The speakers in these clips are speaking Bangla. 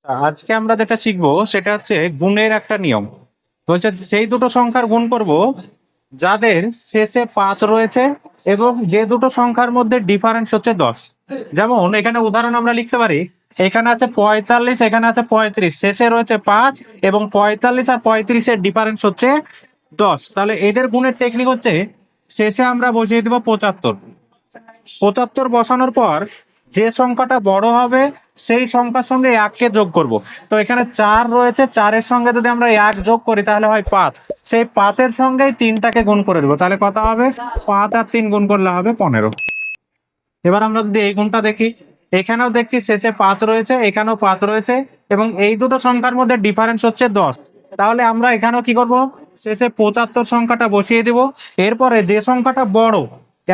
আজকে আমরা যেটা শিখবো সেটা হচ্ছে গুণের একটা নিয়ম। বলছে সেই দুটো সংখ্যার গুণ করব যাদের শেষে 5 রয়েছে এবং যে দুটো সংখ্যার মধ্যে ডিফারেন্স হচ্ছে 10। যেমন এখানে উদাহরণ আমরা লিখতে পারি, এখানে আছে 45, এখানে আছে 35, শেষে রয়েছে 5 এবং 45 আর 35-এর ডিফারেন্স হচ্ছে 10। তাহলে এদের গুণের টেকনিক হচ্ছে শেষে আমরা বসিয়ে দেবো 75। 75 বসানোর পর যে সংখ্যাটা বড় হবে সেই সংখ্যার সঙ্গে 1-কে যোগ করব। তো এখানে 4 রয়েছে, 4-এর সঙ্গে যদি আমরা 1 যোগ করি তাহলে হয় 5। সেই 5-এর সঙ্গেই 3টাকে গুণ করে দেবো, তাহলে কত হবে? 5 আর 3 গুণ করলে হবে 15। এবার আমরা যদি এই গুণটা দেখি, এখানেও দেখছি শেষে 5 রয়েছে, এখানেও 5 রয়েছে এবং এই দুটো সংখ্যার মধ্যে ডিফারেন্স হচ্ছে 10। তাহলে আমরা এখানেও কি করব? শেষে 75 সংখ্যাটা বসিয়ে দিব। এরপরে যে সংখ্যাটা বড়,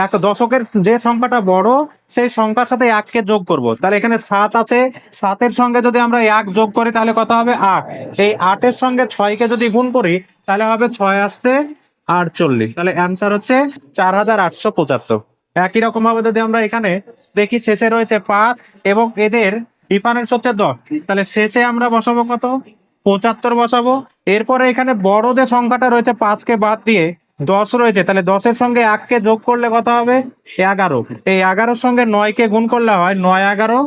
এক দশকের যে সংখ্যাটা বড় সেই সংখ্যার সাথে 1-কে যোগ করব। তাহলে এখানে 7 আছে, 7-এর সঙ্গে যদি আমরা 1 যোগ করি তাহলে কত হবে? 8। এই 8-এর সঙ্গে 6-কে যদি গুণ করি তাহলে হবে 6 আসতে 48। তাহলে অ্যান্সার হচ্ছে 4875। একই রকম ভাবে যদি আমরা এখানে দেখি, শেষে রয়েছে 5 এবং এদের ডিফারেন্স হচ্ছে 10, তাহলে শেষে আমরা বসাবো কত? 75 বসাবো। এরপরে এখানে বড় যে সংখ্যাটা রয়েছে 5-কে বাদ দিয়ে 10 রয়েছে, তাহলে 10-এর সঙ্গে 1-কে যোগ করলে কত হবে? 11। এই 11-র সঙ্গে 9-কে গুণ করলে হয় 9 11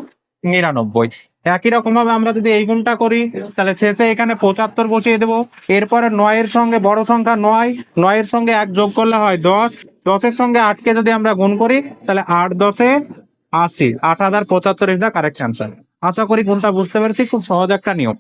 99। একই রকম ভাবে আমরা যদি এই গুণটা করি তাহলে শেষে এখানে 75 বসিয়ে দেবো। এরপরে 9-এর সঙ্গে বড় সংখ্যা 9, 9-এর সঙ্গে 1 যোগ করলে হয় 10। 10-এর সঙ্গে 8-কে যদি আমরা গুণ করি তাহলে 8 10 80। 8075 ইজ দা কারেক্ট অ্যান্সার। আশা করি কোনটা বুঝতে পেরেছি, খুব সহজ একটা নিয়ম।